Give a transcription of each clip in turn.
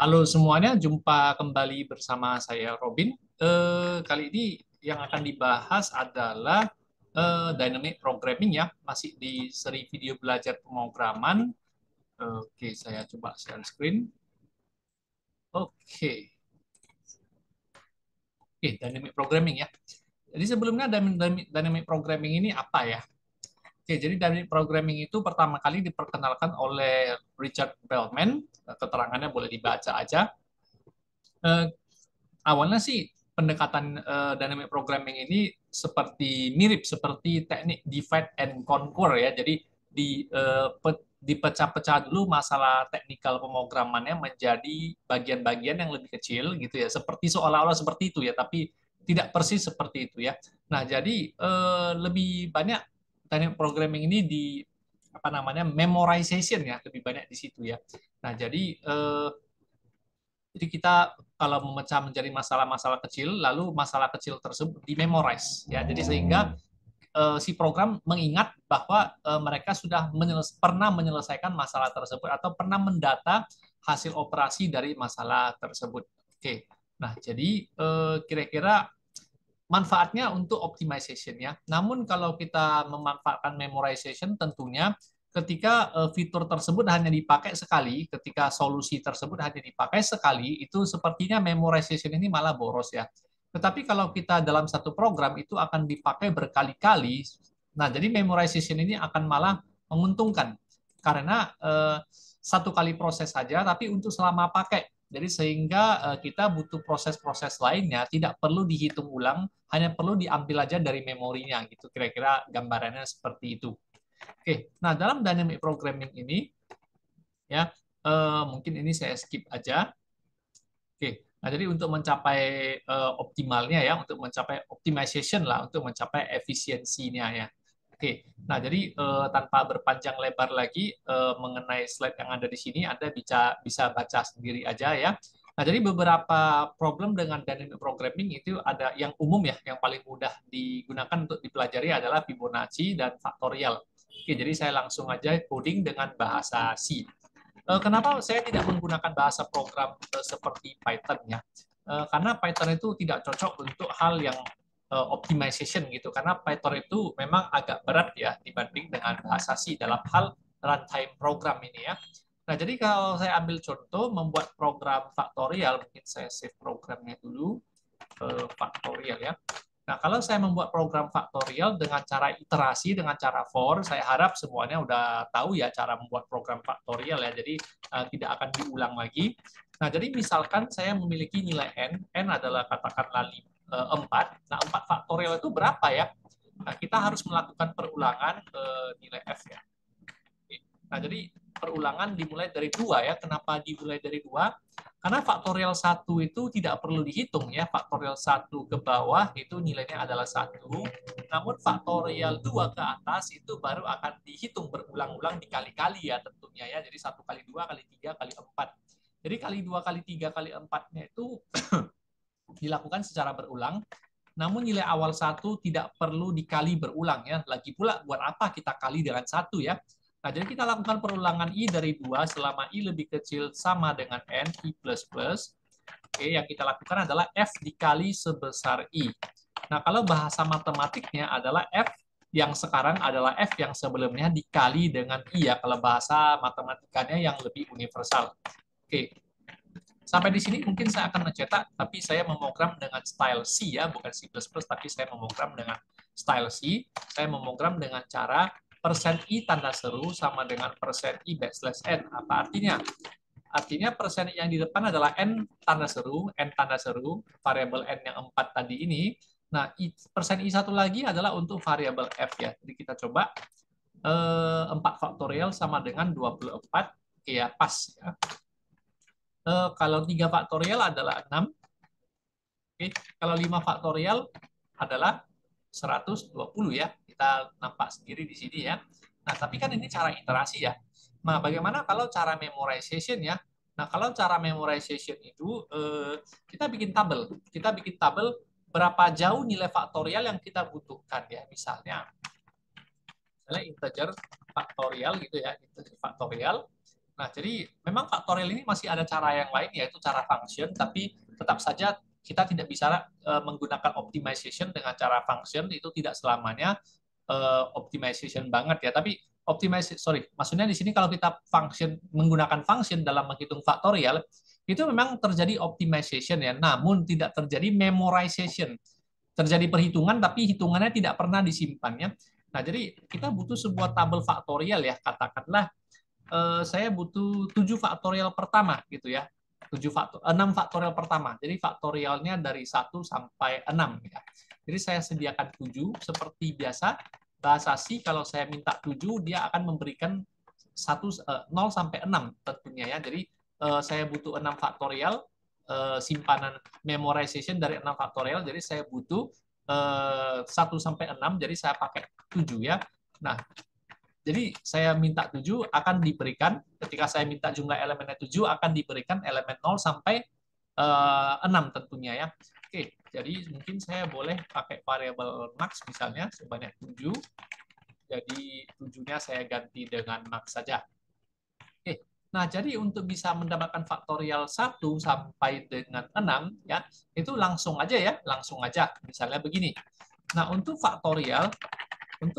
Halo semuanya, jumpa kembali bersama saya Robin. Kali ini yang akan dibahas adalah dynamic programming ya, masih di seri video belajar pemrograman. Oke, saya coba share screen. Oke, oke, dynamic programming ya. Jadi sebelumnya dynamic programming ini apa ya? Oke, jadi dynamic programming itu pertama kali diperkenalkan oleh Richard Bellman. Keterangannya boleh dibaca aja. Eh, Awalnya sih pendekatan dynamic programming ini mirip seperti teknik divide and conquer ya. Jadi dipecah-pecah dulu masalah teknikal pemrogramannya menjadi bagian-bagian yang lebih kecil gitu ya. Seperti seolah-olah seperti itu ya, tapi tidak persis seperti itu ya. Nah, jadi lebih banyak dynamic programming ini di apa namanya memorization ya, lebih banyak di situ ya. Nah, jadi kita kalau memecah menjadi masalah-masalah kecil, lalu masalah kecil tersebut dimemorize ya. Jadi sehingga si program mengingat bahwa mereka sudah pernah menyelesaikan masalah tersebut atau pernah mendata hasil operasi dari masalah tersebut. Oke. Nah, jadi kira-kira manfaatnya untuk optimization ya. Namun kalau kita memanfaatkan memorization tentunya ketika fitur tersebut hanya dipakai sekali, ketika solusi tersebut hanya dipakai sekali, itu sepertinya memorization ini malah boros ya. Tetapi kalau kita dalam satu program itu akan dipakai berkali-kali, nah jadi memorization ini akan malah menguntungkan karena satu kali proses saja, tapi untuk selama pakai. Jadi sehingga kita butuh proses-proses lainnya, tidak perlu dihitung ulang, hanya perlu diambil aja dari memorinya gitu. Kira-kira gambarannya seperti itu. Oke, nah dalam dynamic programming ini ya mungkin ini saya skip aja. Oke, nah jadi untuk mencapai optimalnya ya, untuk mencapai optimization lah, untuk mencapai efisiensinya ya. Oke, nah jadi tanpa berpanjang lebar lagi mengenai slide yang ada di sini, Anda bisa baca sendiri aja ya. Nah, jadi beberapa problem dengan dynamic programming itu ada yang umum ya, yang paling mudah digunakan untuk dipelajari adalah Fibonacci dan faktorial. Oke, jadi saya langsung aja coding dengan bahasa C. Kenapa saya tidak menggunakan bahasa program seperti Python ya? Karena Python itu tidak cocok untuk hal yang optimization gitu. Karena Python itu memang agak berat ya dibanding dengan bahasa C dalam hal runtime program ini ya. Nah, jadi kalau saya ambil contoh membuat program faktorial, mungkin saya save programnya dulu, faktorial ya. Nah, kalau saya membuat program faktorial dengan cara iterasi, dengan cara for, saya harap semuanya udah tahu ya cara membuat program faktorial ya. Jadi tidak akan diulang lagi. Nah, jadi misalkan saya memiliki nilai n adalah katakanlah 4. Nah, 4 faktorial itu berapa ya? Nah, kita harus melakukan perulangan nilai f ya. Nah, jadi perulangan dimulai dari 2 ya. Kenapa dimulai dari 2? Karena faktorial 1 itu tidak perlu dihitung ya. Faktorial 1 ke bawah itu nilainya adalah 1. Namun faktorial 2 ke atas itu baru akan dihitung berulang-ulang dikali-kali ya tentunya ya. Jadi 1 kali 2 kali 3 kali 4. Jadi kali 2 kali 3 kali 4-nya itu dilakukan secara berulang. Namun nilai awal 1 tidak perlu dikali berulang ya. Lagi pula buat apa kita kali dengan 1 ya. Nah, jadi kita lakukan perulangan I dari 2 selama I lebih kecil sama dengan N, I plus plus. Oke, yang kita lakukan adalah F dikali sebesar I. Nah, kalau bahasa matematiknya adalah F yang sekarang adalah F yang sebelumnya dikali dengan I ya, kalau bahasa matematikanya yang lebih universal. Oke, sampai di sini mungkin saya akan mencetak, tapi saya memogram dengan style C ya, bukan C++, tapi saya memogram dengan style C. Saya memogram dengan cara persen %i tanda seru sama dengan persen %i backslash n. Apa artinya? Artinya persen yang di depan adalah n tanda seru, variabel n yang 4 tadi ini. Nah, persen i satu lagi adalah untuk variabel f ya. Jadi kita coba 4 faktorial sama dengan 24. Oke ya, pas ya. Kalau 3 faktorial adalah 6. Oke. Kalau 5 faktorial adalah 120 ya. Kita nampak sendiri di sini ya. Nah, tapi kan ini cara iterasi ya. Nah, bagaimana kalau cara memorization ya? Nah, kalau cara memorization itu kita bikin tabel. Kita bikin tabel berapa jauh nilai faktorial yang kita butuhkan ya. Misalnya integer faktorial gitu ya, integer faktorial. Nah, jadi memang faktorial ini masih ada cara yang lain, yaitu cara function, tapi tetap saja kita tidak bisa menggunakan optimization dengan cara function, itu tidak selamanya optimization banget ya. Tapi maksudnya di sini kalau kita function menggunakan function dalam menghitung faktorial, itu memang terjadi optimization ya, namun tidak terjadi memorization. Terjadi perhitungan, tapi hitungannya tidak pernah disimpannya. Nah, jadi kita butuh sebuah tabel faktorial ya, katakanlah saya butuh 7 faktorial pertama gitu ya. 6 faktorial pertama. Jadi faktorialnya dari 1 sampai 6 ya. Jadi saya sediakan 7 seperti biasa. Bahasa C kalau saya minta 7 dia akan memberikan 0 sampai 6 tentunya ya. Jadi saya butuh 6 faktorial simpanan memorization dari 6 faktorial. Jadi saya butuh 1 sampai 6 jadi saya pakai 7 ya. Nah, jadi saya minta 7 akan diberikan, ketika saya minta jumlah elemennya 7 akan diberikan elemen 0 sampai 6 tentunya ya. Oke, jadi mungkin saya boleh pakai variabel max misalnya sebanyak 7. Jadi 7-nya saya ganti dengan max saja. Oke. Nah, jadi untuk bisa mendapatkan faktorial 1 sampai dengan 6 ya, itu langsung aja ya, langsung aja. Misalnya begini. Nah, untuk faktorial 0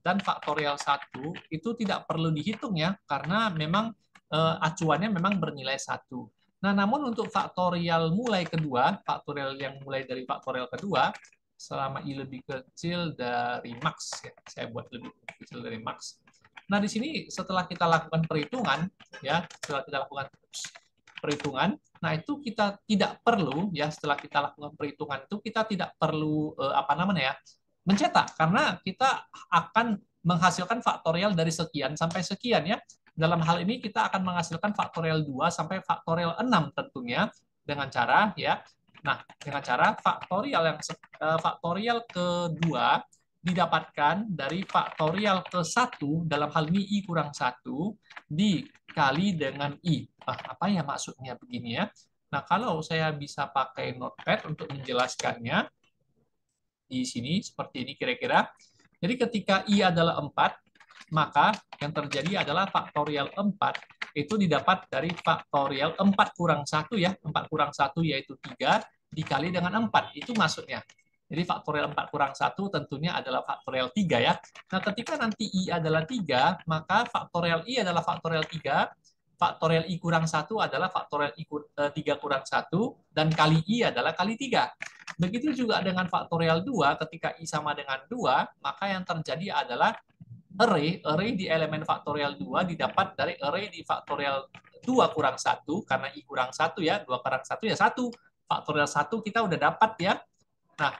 dan faktorial 1 itu tidak perlu dihitung ya, karena memang acuannya memang bernilai 1. Nah, namun untuk faktorial mulai kedua, faktorial yang mulai dari faktorial kedua, selama I lebih kecil dari max, ya, saya buat lebih kecil dari max. Nah, di sini setelah kita lakukan perhitungan, ya, setelah kita lakukan perhitungan, nah itu kita tidak perlu, ya, setelah kita lakukan perhitungan itu kita tidak perlu apa namanya ya, mencetak, karena kita akan menghasilkan faktorial dari sekian sampai sekian ya. Dalam hal ini kita akan menghasilkan faktorial 2 sampai faktorial 6 tentunya dengan cara ya. Nah, dengan cara faktorial kedua didapatkan dari faktorial ke 1 dalam hal ini I kurang 1 dikali dengan I. Apa ya maksudnya begini ya? Nah, kalau saya bisa pakai notepad untuk menjelaskannya, di sini seperti ini kira-kira. Jadi ketika I adalah 4, maka yang terjadi adalah faktorial 4 itu didapat dari faktorial 4 kurang 1 ya. 4 kurang 1 yaitu 3 dikali dengan 4. Itu maksudnya. Jadi faktorial 4 kurang 1 tentunya adalah faktorial 3 ya. Nah, ketika nanti I adalah 3, maka faktorial I adalah faktorial 3, faktorial I kurang 1 adalah faktorial 3 kurang 1, dan kali I adalah kali 3. Begitu juga dengan faktorial 2, ketika I sama dengan 2, maka yang terjadi adalah array di elemen faktorial 2 didapat dari array di faktorial 2 kurang 1, karena I kurang 1 ya, 2 kurang 1 ya 1. Faktorial 1 kita udah dapat ya. Nah,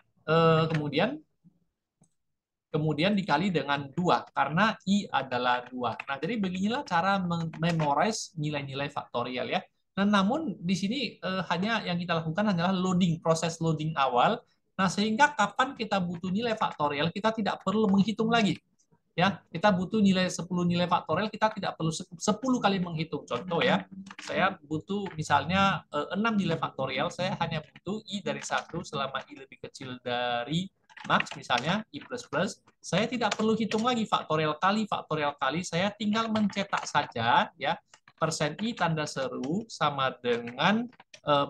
kemudian dikali dengan 2, karena I adalah 2. Nah, jadi beginilah cara memorize nilai-nilai faktorial ya. Nah, namun di sini hanya yang kita lakukan hanyalah proses loading awal. Nah, sehingga kapan kita butuh nilai faktorial, kita tidak perlu menghitung lagi. Ya, kita butuh 10 nilai faktorial, kita tidak perlu 10 kali menghitung. Contoh ya, saya butuh misalnya 6 nilai faktorial, saya hanya butuh I dari 1 selama I lebih kecil dari max, misalnya I++, saya tidak perlu hitung lagi faktorial kali, saya tinggal mencetak saja ya, persen I tanda seru sama dengan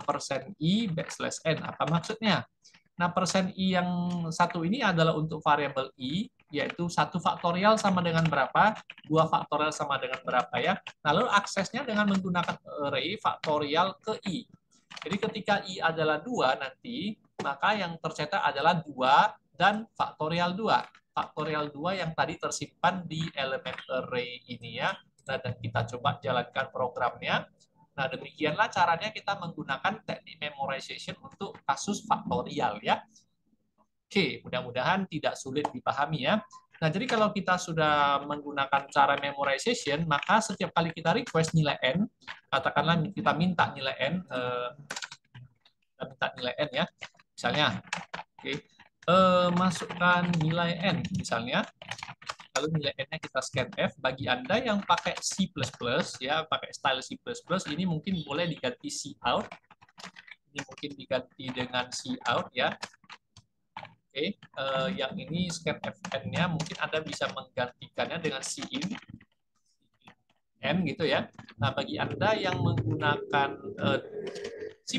persen I backslash N. Apa maksudnya? Nah, persen I yang satu ini adalah untuk variabel I, yaitu 1 faktorial sama dengan berapa, 2 faktorial sama dengan berapa ya. Lalu aksesnya dengan menggunakan array faktorial ke I. Jadi ketika I adalah 2 nanti, maka yang tercetak adalah 2 dan faktorial 2. Faktorial 2 yang tadi tersimpan di elemen array ini ya. Nah, dan kita coba jalankan programnya. Nah, demikianlah caranya kita menggunakan teknik memorization untuk kasus faktorial ya. Oke, mudah-mudahan tidak sulit dipahami ya. Nah, jadi kalau kita sudah menggunakan cara memorization, maka setiap kali kita request nilai n, katakanlah kita minta nilai n, ya, misalnya, oke, masukkan nilai n, misalnya, lalu nilai n-nya kita scanf. Bagi Anda yang pakai C++, ya, pakai style C++, ini mungkin boleh diganti cout. Ini mungkin diganti dengan cout, ya. Oke, yang ini scanf n-nya mungkin Anda bisa menggantikannya dengan cin. N gitu ya. Nah, bagi Anda yang menggunakan C++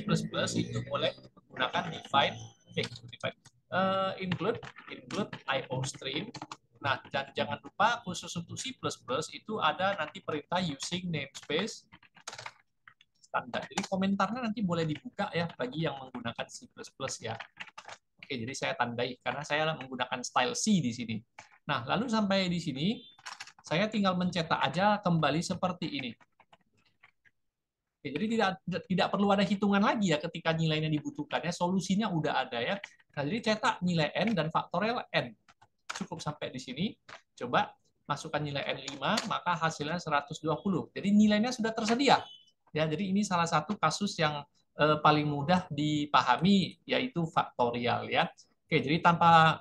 itu boleh menggunakan include IO stream. Nah, dan jangan lupa khusus untuk C++ itu ada nanti perintah using namespace standar. Jadi komentarnya nanti boleh dibuka ya bagi yang menggunakan C++ ya. Oke, jadi saya tandai karena saya menggunakan style C di sini. Nah, lalu sampai di sini saya tinggal mencetak aja kembali seperti ini. Oke, jadi tidak perlu ada hitungan lagi ya ketika nilainya dibutuhkan ya. Solusinya udah ada ya. Nah, jadi cetak nilai n dan faktorial n. Cukup sampai di sini. Coba masukkan nilai n5, maka hasilnya 120. Jadi nilainya sudah tersedia. Ya, jadi ini salah satu kasus yang paling mudah dipahami yaitu faktorial ya. Oke, jadi tanpa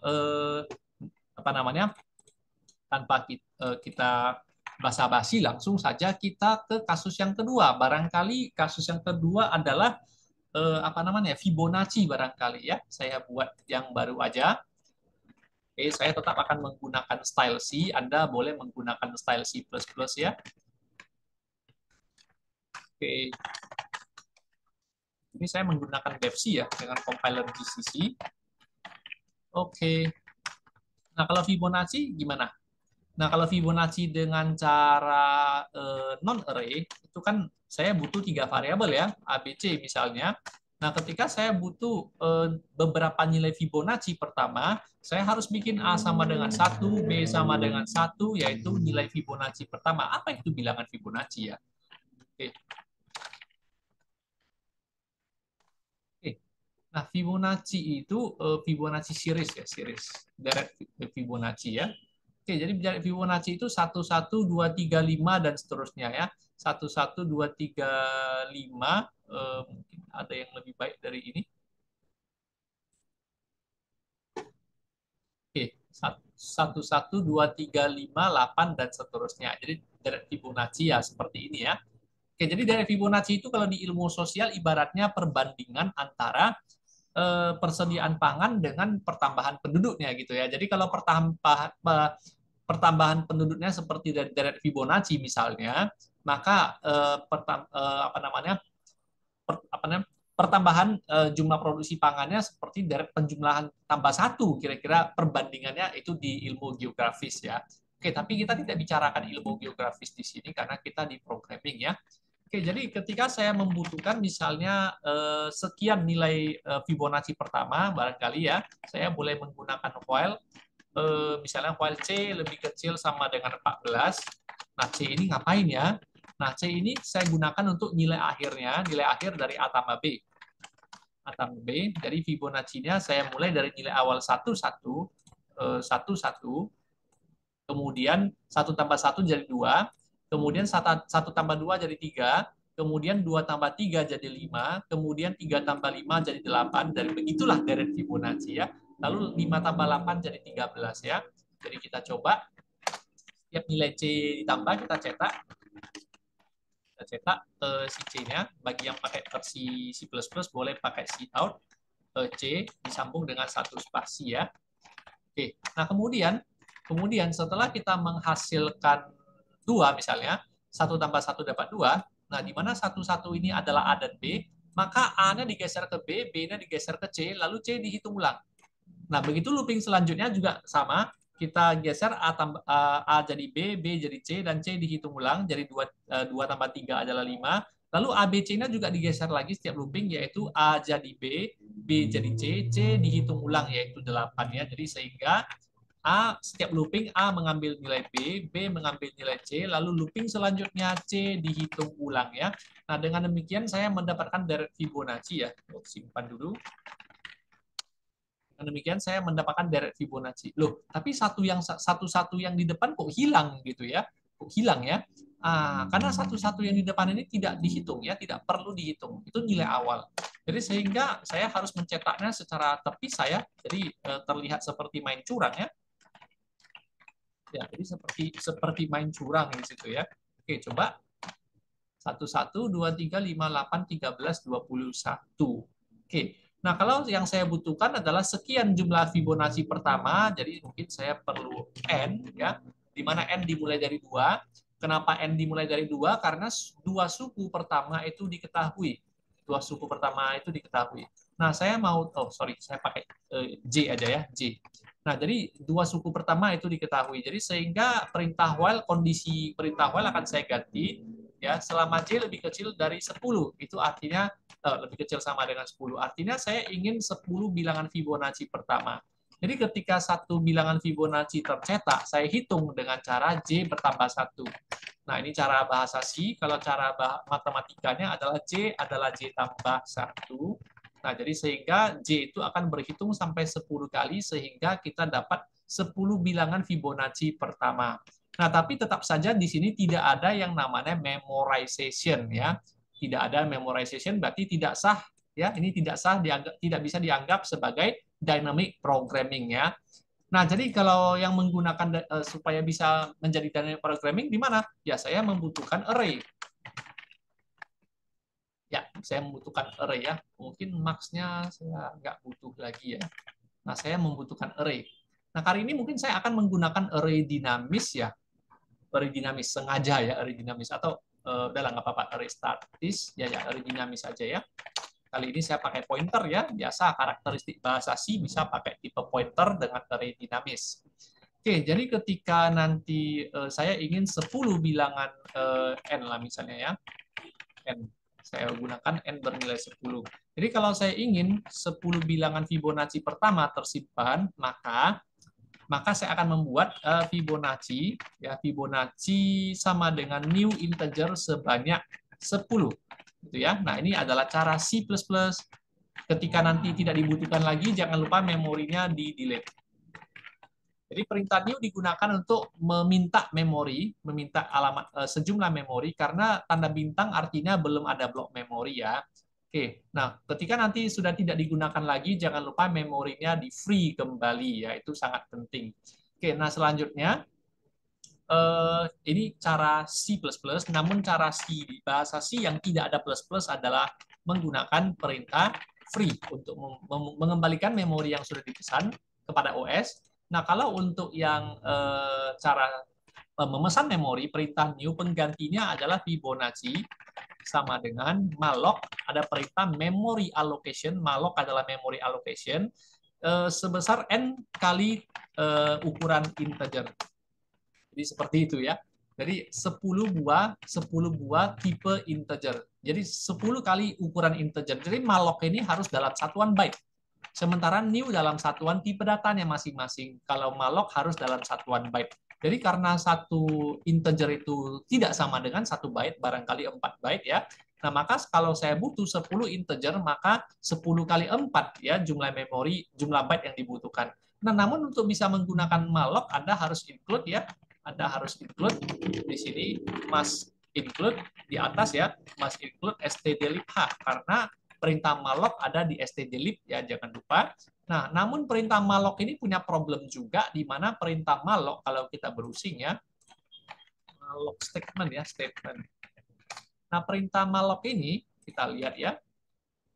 apa namanya? Tanpa kita basa-basi, langsung saja kita ke kasus yang kedua. Barangkali kasus yang kedua adalah apa namanya? Fibonacci barangkali ya. Saya buat yang baru aja. Oke, saya tetap akan menggunakan style C. Anda boleh menggunakan style C++ ya. Oke. Ini saya menggunakan DevC ya dengan compiler GCC. Oke. Nah, kalau Fibonacci gimana? Nah, kalau Fibonacci dengan cara non-array, itu kan saya butuh 3 variabel ya, A, B, C misalnya. Nah, ketika saya butuh beberapa nilai Fibonacci pertama, saya harus bikin A sama dengan 1, B sama dengan 1, yaitu nilai Fibonacci pertama. Apa itu bilangan Fibonacci ya? Oke. Oke. Nah, Fibonacci itu Fibonacci series ya, series. Deret Fibonacci ya. Oke, jadi bicara Fibonacci itu 1, 1, 2, 3, 5, dan seterusnya ya. 1, 1, 2, 3, 5. Mungkin ada yang lebih baik dari ini. Oke, 1, 1, 2, 3, 5, 8, dan seterusnya. Jadi dari Fibonacci ya seperti ini ya. Oke, jadi dari Fibonacci itu kalau di ilmu sosial ibaratnya perbandingan antara persediaan pangan dengan pertambahan penduduknya gitu ya. Jadi kalau pertambahan penduduknya seperti dari deret Fibonacci misalnya, maka pertambahan jumlah produksi pangannya seperti deret penjumlahan tambah 1, kira-kira perbandingannya itu di ilmu geografis ya. Oke, tapi kita tidak bicarakan ilmu geografis di sini karena kita di programming ya. Oke, jadi ketika saya membutuhkan misalnya sekian nilai Fibonacci pertama, barangkali ya, saya boleh menggunakan while, misalnya while C lebih kecil sama dengan 14. Nah, C ini ngapain ya? Nah, C ini saya gunakan untuk nilai akhirnya, nilai akhir dari A tambah B. A tambah B, dari Fibonacci-nya saya mulai dari nilai awal 1, 1, 1, 1, kemudian 1 tambah 1 jadi 2, kemudian 1 tambah 2 jadi 3, kemudian 2 tambah 3 jadi 5, kemudian 3 tambah 5 jadi 8, dan begitulah deret Fibonacci ya. Lalu 5 tambah 8 jadi 13 ya. Jadi kita coba, setiap nilai C ditambah kita cetak si C-nya. Bagi yang pakai versi C++ boleh pakai cout C disambung dengan satu spasi ya. Oke. Nah, kemudian setelah kita menghasilkan 2 misalnya, 1 tambah 1 dapat 2. Nah, di mana 1, 1 ini adalah A dan B, maka A-nya digeser ke B, B-nya digeser ke C, lalu C dihitung ulang. Nah, begitu looping selanjutnya juga sama. Kita geser A jadi B, B jadi C, dan C dihitung ulang. Jadi 2 tambah 3 adalah 5. Lalu A, B, C-nya juga digeser lagi setiap looping, yaitu A jadi B, B jadi C, C dihitung ulang, yaitu 8 ya. Jadi sehingga setiap looping A mengambil nilai B, B mengambil nilai C, lalu looping selanjutnya C dihitung ulang ya. Nah, dengan demikian saya mendapatkan deret Fibonacci ya. Simpan dulu. Dengan demikian saya mendapatkan deret Fibonacci. Loh, tapi satu-satu yang di depan kok hilang gitu ya? Kok hilang ya? Karena satu-satu yang di depan ini tidak dihitung ya, tidak perlu dihitung. Itu nilai awal. Jadi sehingga saya harus mencetaknya secara terpisah ya. Jadi terlihat seperti main curang ya. Ya, jadi seperti main curang di situ ya. Oke, coba 1, 1, 2, 3, 5, 8, 13, 21. Oke. Nah, kalau yang saya butuhkan adalah sekian jumlah Fibonacci pertama, jadi mungkin saya perlu N, ya, di mana N dimulai dari 2. Kenapa N dimulai dari 2? Karena dua suku pertama itu diketahui. Dua suku pertama itu diketahui. Nah, saya mau, oh sorry, saya pakai J aja ya, J. Nah, jadi dua suku pertama itu diketahui. Jadi sehingga perintah while, kondisi perintah while akan saya ganti, ya, selama J lebih kecil dari 10. Itu artinya lebih kecil sama dengan 10. Artinya saya ingin 10 bilangan Fibonacci pertama. Jadi ketika satu bilangan Fibonacci tercetak, saya hitung dengan cara J bertambah 1. Nah, ini cara bahasa C. Kalau cara matematikanya adalah J tambah 1. Nah, jadi sehingga J itu akan berhitung sampai 10 kali sehingga kita dapat 10 bilangan Fibonacci pertama. Nah, tapi tetap saja di sini tidak ada yang namanya memorization ya. Tidak ada memorization berarti tidak sah ya. Ini tidak sah, tidak bisa dianggap sebagai dynamic programming ya. Nah, jadi kalau yang menggunakan supaya bisa menjadi dynamic programming di mana? Ya, saya membutuhkan array. Ya, saya membutuhkan array ya. Mungkin max-nya saya nggak butuh lagi ya. Nah, saya membutuhkan array. Nah, kali ini mungkin saya akan menggunakan array dinamis ya. Array dinamis, sengaja ya array dinamis. Atau udahlah nggak apa-apa, array statis. Ya, array dinamis saja ya. Kali ini saya pakai pointer ya. Biasa karakteristik bahasa C bisa pakai tipe pointer dengan array dinamis. Oke, jadi ketika nanti saya ingin 10 bilangan N lah misalnya ya. N. Saya gunakan N bernilai 10. Jadi kalau saya ingin 10 bilangan Fibonacci pertama tersimpan, maka saya akan membuat Fibonacci ya, Fibonacci sama dengan new integer sebanyak 10 gitu ya. Nah, ini adalah cara C++. Ketika nanti tidak dibutuhkan lagi, jangan lupa memorinya di-delete. Jadi perintah new digunakan untuk meminta memori, meminta alamat sejumlah memori karena tanda bintang artinya belum ada blok memori ya. Oke, nah ketika nanti sudah tidak digunakan lagi, jangan lupa memorinya di free kembali ya, itu sangat penting. Oke, nah selanjutnya ini cara C++, namun cara C di bahasa C yang tidak ada plus-plus adalah menggunakan perintah free untuk mengembalikan memori yang sudah dipesan kepada OS. Nah, kalau untuk yang cara memesan memori, perintah new penggantinya adalah Fibonacci sama dengan malloc, ada perintah memory allocation, malloc adalah memory allocation sebesar n kali ukuran integer. Jadi seperti itu ya. Jadi 10 buah tipe integer. Jadi 10 kali ukuran integer. Jadi malloc ini harus dalam satuan byte. Sementara new dalam satuan tipe datanya masing-masing. Kalau malloc harus dalam satuan byte. Jadi karena satu integer itu tidak sama dengan 1 byte, barangkali 4 byte ya. Nah, maka kalau saya butuh 10 integer, maka 10 kali 4 ya jumlah memori, jumlah byte yang dibutuhkan. Nah, namun untuk bisa menggunakan malloc, Anda harus include ya. Anda harus include di sini must include di atas ya, must include stdlib h karena perintah malloc ada di stdlib ya, jangan lupa. Nah, namun perintah malloc ini punya problem juga di mana perintah malloc kalau kita browsing ya, malloc statement ya, statement. Nah, perintah malloc ini kita lihat ya,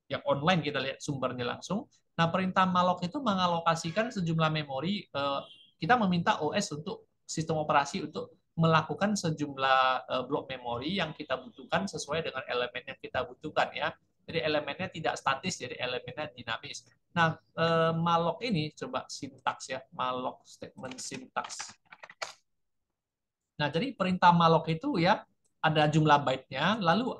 yang online kita lihat sumbernya langsung. Nah, perintah malloc itu mengalokasikan sejumlah memori. Kita meminta OS untuk sistem operasi untuk melakukan sejumlah blok memori yang kita butuhkan sesuai dengan elemen yang kita butuhkan ya. Jadi elemennya tidak statis, jadi elemennya dinamis. Nah, malloc ini coba sintaks ya, malloc statement sintaks. Nah, jadi perintah malloc itu ya ada jumlah byte-nya, lalu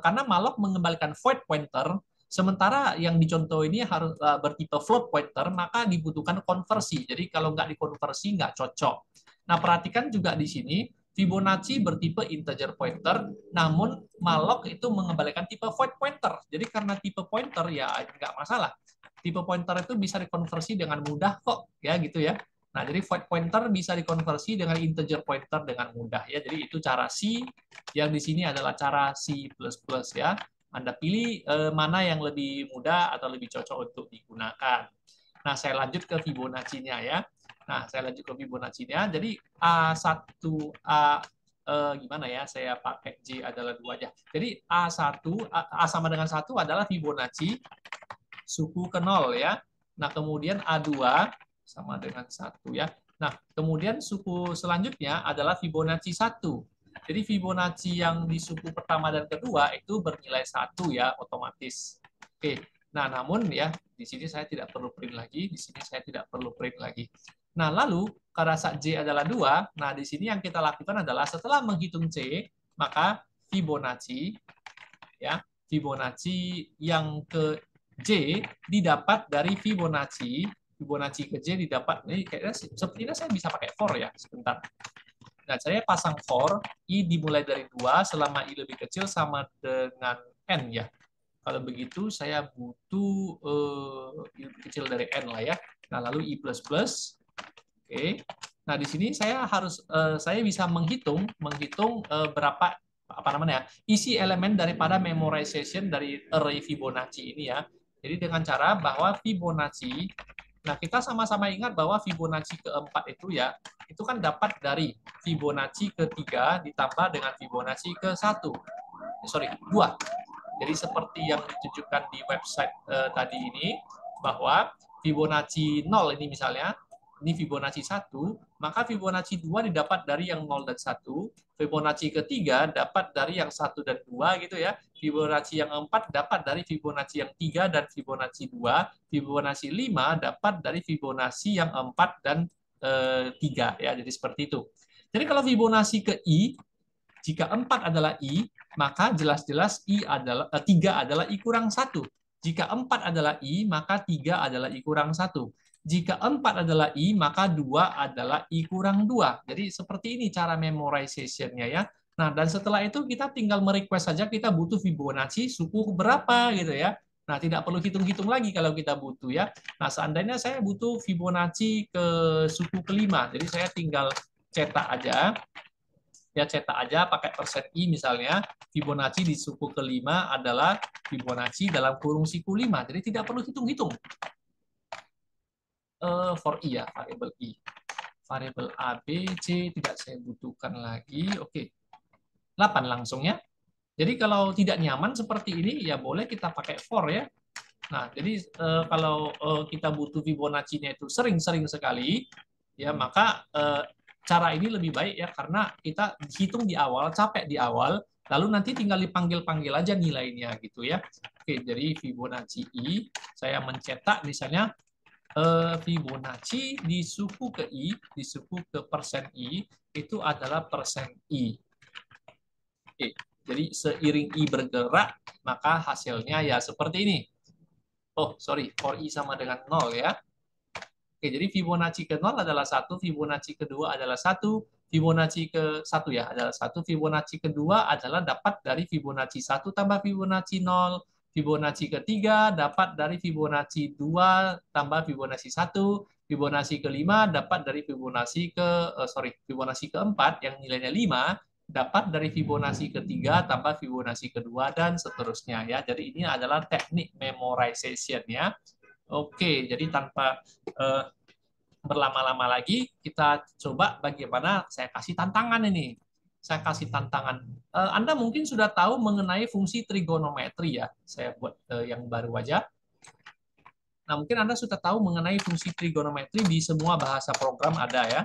karena malloc mengembalikan void pointer, sementara yang dicontoh ini harus bertipe float pointer, maka dibutuhkan konversi. Jadi kalau nggak dikonversi nggak cocok. Nah, perhatikan juga di sini Fibonacci bertipe integer pointer, namun malloc itu mengembalikan tipe void pointer. Jadi karena tipe pointer ya nggak masalah. Tipe pointer itu bisa dikonversi dengan mudah kok, ya gitu ya. Nah, jadi void pointer bisa dikonversi dengan integer pointer dengan mudah ya. Jadi itu cara C, yang di sini adalah cara C++ ya. Anda pilih mana yang lebih mudah atau lebih cocok untuk digunakan. Nah, saya lanjut ke Fibonacci-nya ya. Nah, saya lanjut ke Fibonacci-nya. Jadi A1 gimana ya? Saya pakai J adalah 2 aja. Jadi A1 A sama dengan 1 adalah Fibonacci suku ke 0 ya. Nah, kemudian A2 sama dengan 1 ya. Nah, kemudian suku selanjutnya adalah Fibonacci 1. Jadi Fibonacci yang di suku pertama dan kedua itu bernilai 1 ya, otomatis. Oke. Nah, namun ya, di sini saya tidak perlu print lagi, di sini saya tidak perlu print lagi. Nah, lalu karena saat J adalah 2, nah di sini yang kita lakukan adalah setelah menghitung C, maka Fibonacci ya, Fibonacci yang ke J didapat dari Fibonacci ke J didapat, ini kayaknya sepertinya saya bisa pakai for ya, sebentar. Nah, saya pasang for I dimulai dari 2 selama I lebih kecil sama dengan N ya. Kalau begitu saya butuh I lebih kecil dari N lah ya. Nah, lalu I++. Oke. Nah, di sini saya bisa menghitung berapa apa namanya isi elemen daripada memorization dari array Fibonacci ini ya. Jadi dengan cara bahwa Fibonacci, nah kita sama-sama ingat bahwa Fibonacci keempat itu ya, itu kan dapat dari Fibonacci ketiga ditambah dengan Fibonacci ke 1. Sorry, 2. Jadi seperti yang ditunjukkan di website tadi ini, bahwa Fibonacci 0 ini misalnya, ini Fibonacci 1, maka Fibonacci 2 didapat dari yang 0 dan 1, Fibonacci ketiga dapat dari yang 1 dan 2 gitu ya, Fibonacci yang 4 dapat dari Fibonacci yang 3 dan Fibonacci 2, Fibonacci 5 dapat dari Fibonacci yang 4 dan 3 ya, jadi seperti itu. Jadi kalau Fibonacci ke I, jika 4 adalah I, maka jelas-jelas 3 adalah I kurang 1. Jika 4 adalah I, maka 3 adalah I kurang 1. Jika 4 adalah I, maka 2 adalah I kurang 2. Jadi seperti ini cara memorization-nya ya. Nah, dan setelah itu kita tinggal merequest saja kita butuh Fibonacci suku berapa gitu ya. Nah, tidak perlu hitung-hitung lagi kalau kita butuh ya. Nah, seandainya saya butuh Fibonacci ke suku kelima, jadi saya tinggal cetak aja. Ya cetak aja pakai persen I misalnya, Fibonacci di suku kelima adalah Fibonacci dalam kurung siku 5. Jadi tidak perlu hitung-hitung. For I ya, variabel I. Variabel A, B, C tidak saya butuhkan lagi. Oke. 8 langsung ya. Jadi kalau tidak nyaman seperti ini, ya boleh kita pakai for ya. Nah, jadi kalau kita butuh Fibonacci-nya itu sering-sering sekali, ya maka cara ini lebih baik ya karena kita hitung di awal, capek di awal, lalu nanti tinggal dipanggil-panggil aja nilainya gitu ya. Oke, jadi Fibonacci I, saya mencetak misalnya Fibonacci di suku ke I, di suku ke persen I, itu adalah persen I. Oke, jadi seiring I bergerak, maka hasilnya ya seperti ini. Oh, sorry, for I sama dengan 0 ya. Oke, jadi Fibonacci ke 0 adalah 1, Fibonacci kedua adalah 1, Fibonacci ke 1 ya adalah 1, Fibonacci kedua adalah dapat dari Fibonacci 1 tambah Fibonacci 0, Fibonacci ketiga dapat dari Fibonacci 2 tambah Fibonacci 1, Fibonacci kelima dapat dari Fibonacci keempat yang nilainya 5 dapat dari Fibonacci ketiga tambah Fibonacci kedua dan seterusnya ya. Jadi ini adalah teknik memorization ya. Oke, jadi tanpa berlama-lama lagi, kita coba bagaimana saya kasih tantangan ini. Saya kasih tantangan. Anda mungkin sudah tahu mengenai fungsi trigonometri ya. Saya buat yang baru aja. Nah, mungkin Anda sudah tahu mengenai fungsi trigonometri di semua bahasa program ada ya.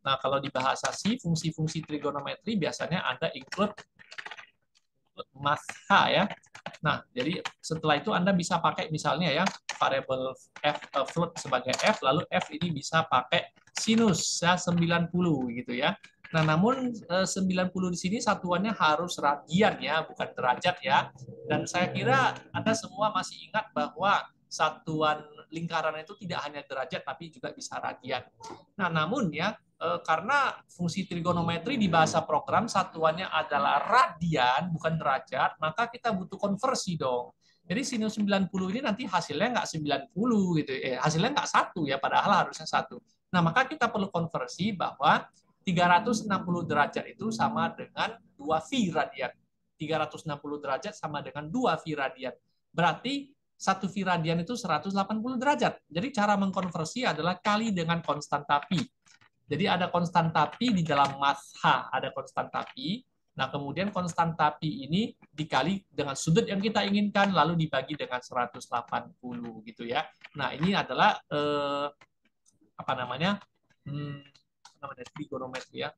Nah, kalau di bahasa C, fungsi-fungsi trigonometri biasanya Anda include math H ya. Nah, jadi setelah itu Anda bisa pakai misalnya ya variabel f float sebagai f, lalu f ini bisa pakai sinus ya 90 gitu ya. Nah, namun 90 di sini satuannya harus radian ya, bukan derajat ya. Dan saya kira Anda semua masih ingat bahwa satuan lingkaran itu tidak hanya derajat tapi juga bisa radian. Nah, namun ya karena fungsi trigonometri di bahasa program satuannya adalah radian, bukan derajat, maka kita butuh konversi dong. Jadi sinus 90 ini nanti hasilnya nggak 90 gitu. Hasilnya nggak 1 ya, padahal harusnya 1. Nah, maka kita perlu konversi bahwa 360 derajat itu sama dengan 2 V radian. 360 derajat sama dengan 2 V radian. Berarti 1 V radian itu 180 derajat. Jadi cara mengkonversi adalah kali dengan konstanta pi. Jadi ada konstanta pi di dalam mass H, ada konstanta pi. Nah, kemudian konstanta pi ini dikali dengan sudut yang kita inginkan, lalu dibagi dengan 180 gitu ya. Nah, ini adalah apa namanya? Trigonometri ya.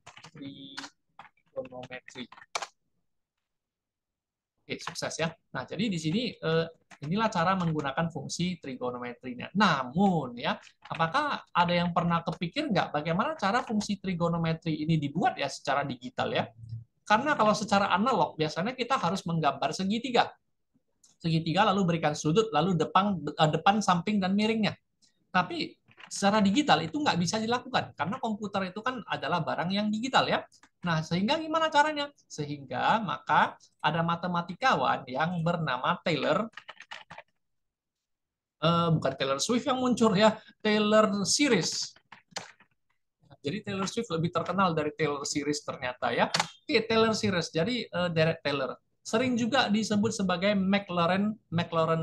trigonometry. Oke, sukses ya. Nah, jadi di sini inilah cara menggunakan fungsi trigonometrinya. Namun ya, apakah ada yang pernah kepikir nggak bagaimana cara fungsi trigonometri ini dibuat ya secara digital ya? Karena kalau secara analog biasanya kita harus menggambar segitiga. Segitiga lalu berikan sudut, lalu depan, samping, dan miringnya. Tapi secara digital itu nggak bisa dilakukan karena komputer itu kan adalah barang yang digital ya. Nah, sehingga gimana caranya? Sehingga maka ada matematikawan yang bernama Taylor, bukan Taylor Swift yang muncul ya, Taylor Series. Jadi Taylor Swift lebih terkenal dari Taylor Series ternyata ya. Oke, Taylor Series. Jadi Derek Taylor sering juga disebut sebagai McLaurin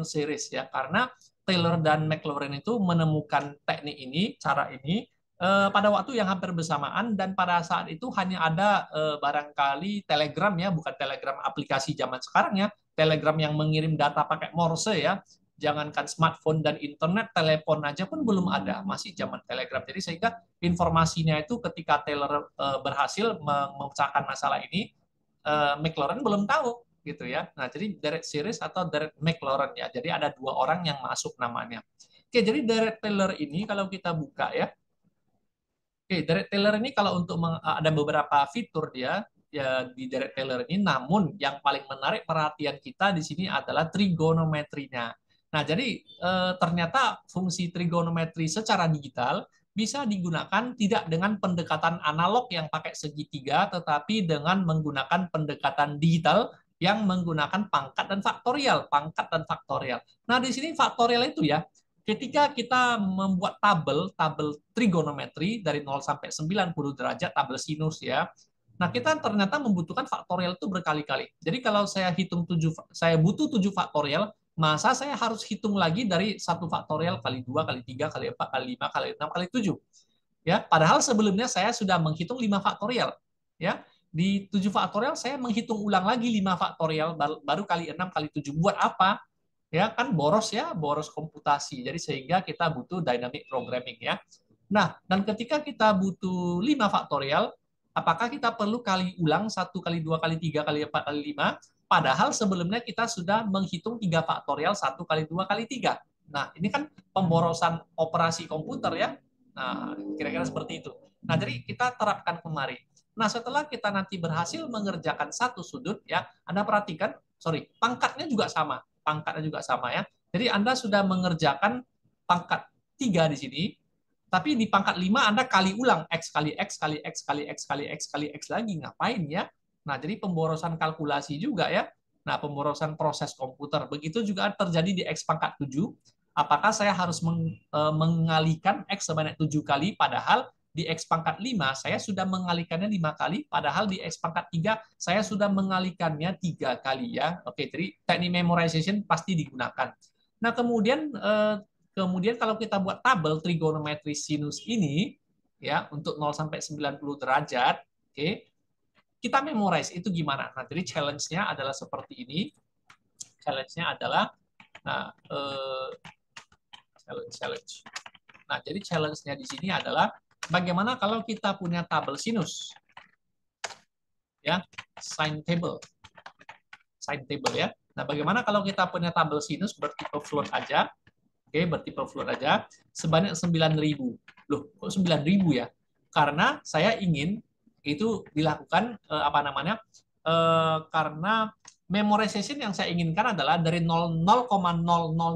series ya karena Taylor dan McLaurin itu menemukan teknik ini, cara ini pada waktu yang hampir bersamaan dan pada saat itu hanya ada barangkali Telegram ya, bukan Telegram aplikasi zaman sekarang ya, Telegram yang mengirim data pakai Morse ya. Jangankan smartphone dan internet, telepon aja pun belum ada, masih zaman Telegram. Jadi sehingga informasinya itu ketika Taylor berhasil memecahkan masalah ini, McLaurin belum tahu gitu ya. Nah, jadi Derek Series atau Derek McLaurin ya. Jadi ada dua orang yang masuk namanya. Oke, jadi Derek Taylor ini kalau kita buka ya. Oke, Derek Taylor ini kalau untuk ada beberapa fitur dia ya di Derek Taylor ini, namun yang paling menarik perhatian kita di sini adalah trigonometrinya. Nah, jadi ternyata fungsi trigonometri secara digital bisa digunakan tidak dengan pendekatan analog yang pakai segitiga, tetapi dengan menggunakan pendekatan digital yang menggunakan pangkat dan faktorial, pangkat dan faktorial. Nah, di sini faktorial itu ya, ketika kita membuat tabel trigonometri dari 0 sampai 90 derajat, tabel sinus ya. Nah, kita ternyata membutuhkan faktorial itu berkali-kali. Jadi kalau saya hitung 7, saya butuh 7 faktorial, masa saya harus hitung lagi dari 1 faktorial kali 2 kali 3 kali 4 kali 5 kali 6 kali 7. Ya, padahal sebelumnya saya sudah menghitung 5 faktorial. Ya, di 7 faktorial saya menghitung ulang lagi 5 faktorial baru kali 6 kali 7. Buat apa? Ya, kan boros ya, boros komputasi. Jadi sehingga kita butuh dynamic programming ya. Nah, dan ketika kita butuh 5 faktorial, apakah kita perlu kali ulang 1 kali 2 kali 3 kali 4 kali 5? Padahal sebelumnya kita sudah menghitung 3 faktorial 1 kali 2 kali 3. Nah, ini kan pemborosan operasi komputer ya. Nah, kira-kira seperti itu. Nah, jadi kita terapkan kemari. Nah, setelah kita nanti berhasil mengerjakan satu sudut ya, Anda perhatikan, sorry, pangkatnya juga sama. Pangkatnya juga sama ya. Jadi Anda sudah mengerjakan pangkat 3 di sini, tapi di pangkat 5 Anda kali ulang X kali X kali X kali X kali X kali X lagi. Ngapain ya? Nah, jadi pemborosan kalkulasi juga ya. Nah, pemborosan proses komputer. Begitu juga terjadi di X pangkat 7. Apakah saya harus mengalihkan X sebanyak 7 kali, padahal di X pangkat 5 saya sudah mengalihkannya 5 kali, padahal di X pangkat 3 saya sudah mengalihkannya 3 kali ya. Oke, jadi teknik memorization pasti digunakan. Nah, kemudian kalau kita buat tabel trigonometri sinus ini ya untuk 0 sampai 90 derajat, oke. Kita memorize itu gimana? Nah, jadi challenge-nya adalah seperti ini. Challenge-nya adalah nah challenge. Nah, jadi challenge-nya di sini adalah bagaimana kalau kita punya tabel sinus, ya, sine table ya. Nah, bagaimana kalau kita punya tabel sinus bertipe float aja, oke, bertipe float aja, sebanyak 9.000. Loh, kok 9.000 ya? Karena saya ingin itu dilakukan karena memorization yang saya inginkan adalah dari 0,00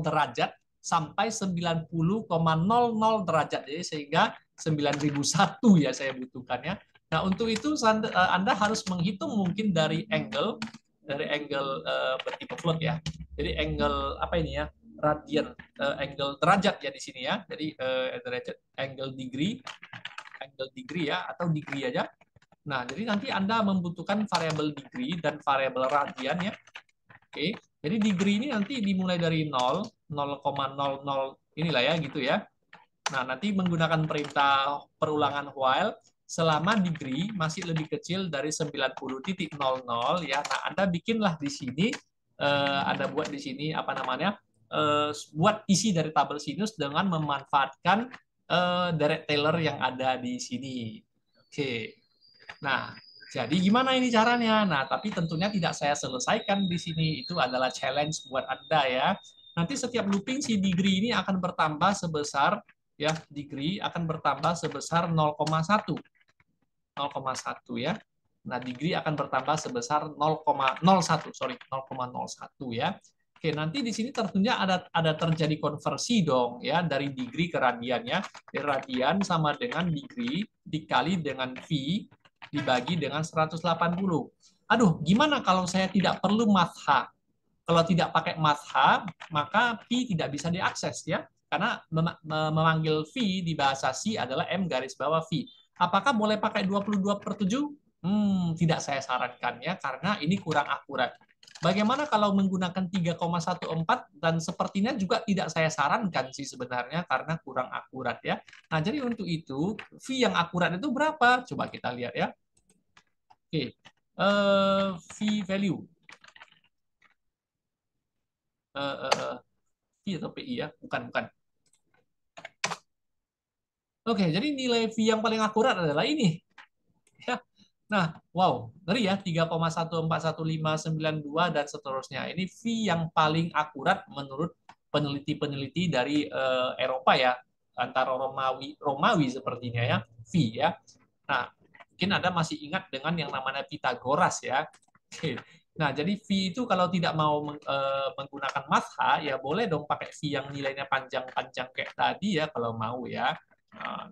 derajat sampai 90,00 derajat. Jadi sehingga 9.001 ya saya butuhkannya. Nah, untuk itu Anda harus menghitung mungkin dari angle bertipe float ya. Jadi angle apa ini ya? Radian, angle derajat ya di sini ya. Jadi derajat angle degree ya atau degree aja. Nah, jadi nanti Anda membutuhkan variabel degree dan variabel radian ya. Oke. Jadi degree ini nanti dimulai dari 0, 0,00 inilah ya gitu ya. Nah, nanti menggunakan perintah perulangan while selama degree masih lebih kecil dari 90.00 ya. Nah, Anda bikinlah di sini Anda buat di sini buat isi dari tabel sinus dengan memanfaatkan Derek Taylor yang ada di sini. Oke. Nah, Jadi gimana ini caranya? Nah, tapi tentunya tidak saya selesaikan di sini. Itu adalah challenge buat Anda ya. Nanti setiap looping si degree ini akan bertambah sebesar ya, degree akan bertambah sebesar 0,1. 0,1 ya. Nah, degree akan bertambah sebesar 0,01, sorry, 0,01 ya. Oke, nanti di sini tentunya ada terjadi konversi dong ya dari degree ke radian ya. Radian sama dengan degree dikali dengan V dibagi dengan 180. Aduh, gimana kalau saya tidak perlu math-H? Kalau tidak pakai math-H, maka V tidak bisa diakses ya. Karena memanggil V di bahasa C adalah M garis bawah V. Apakah boleh pakai 22/7? Tidak saya sarankan ya, karena ini kurang akurat. Bagaimana kalau menggunakan 3,14 dan sepertinya juga tidak saya sarankan sih sebenarnya karena kurang akurat ya. Nah, jadi untuk itu V yang akurat itu berapa? Coba kita lihat ya. Oke. V value. Eh, eh, eh, V atau PI ya? Bukan, bukan. Oke, jadi nilai V yang paling akurat adalah ini. Ya. Nah, wow, ngeri ya, 3,141592 dan seterusnya. Ini V yang paling akurat menurut peneliti-peneliti dari Eropa ya, antara Romawi sepertinya ya, V ya. Nah, mungkin Anda masih ingat dengan yang namanya Pitagoras ya. Oke. Nah, jadi V itu kalau tidak mau menggunakan matha, ya boleh dong pakai V yang nilainya panjang-panjang kayak tadi ya, kalau mau ya.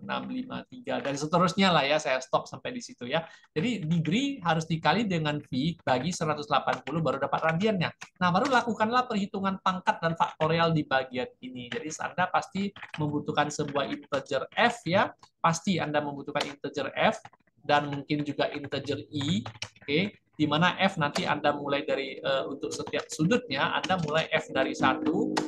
653 dan seterusnya lah ya, saya stop sampai di situ ya. Jadi degree harus dikali dengan V bagi 180 baru dapat radiannya. Nah, baru lakukanlah perhitungan pangkat dan faktorial di bagian ini. Jadi Anda pasti membutuhkan sebuah integer F ya, pasti Anda membutuhkan integer F dan mungkin juga integer I, oke, di mana F nanti Anda mulai dari untuk setiap sudutnya, Anda mulai F dari 1,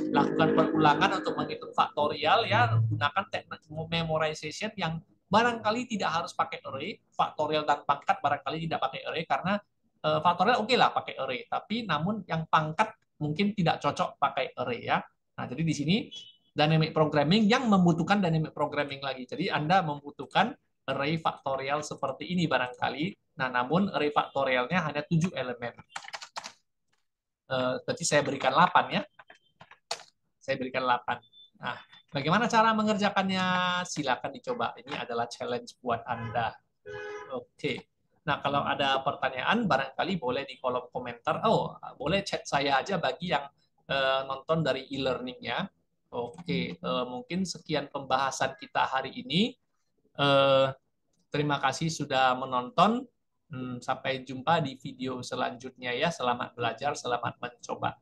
lakukan perulangan untuk menghitung faktorial ya, gunakan teknik memorization yang barangkali tidak harus pakai array, faktorial dan pangkat barangkali tidak pakai array karena faktorial oke lah pakai array, tapi namun yang pangkat mungkin tidak cocok pakai array ya. Nah, jadi di sini dynamic programming yang membutuhkan dynamic programming lagi. Jadi Anda membutuhkan array faktorial seperti ini barangkali. Nah, namun array faktorialnya hanya 7 elemen. Berarti saya berikan 8 ya. Saya berikan 8. Nah, bagaimana cara mengerjakannya? Silakan dicoba. Ini adalah challenge buat Anda. Oke. Nah, kalau ada pertanyaan, barangkali boleh di kolom komentar. Oh, boleh chat saya aja bagi yang nonton dari e-learning-nya. Oke, mungkin sekian pembahasan kita hari ini. Eh, Terima kasih sudah menonton. Sampai jumpa di video selanjutnya ya. Selamat belajar, selamat mencoba.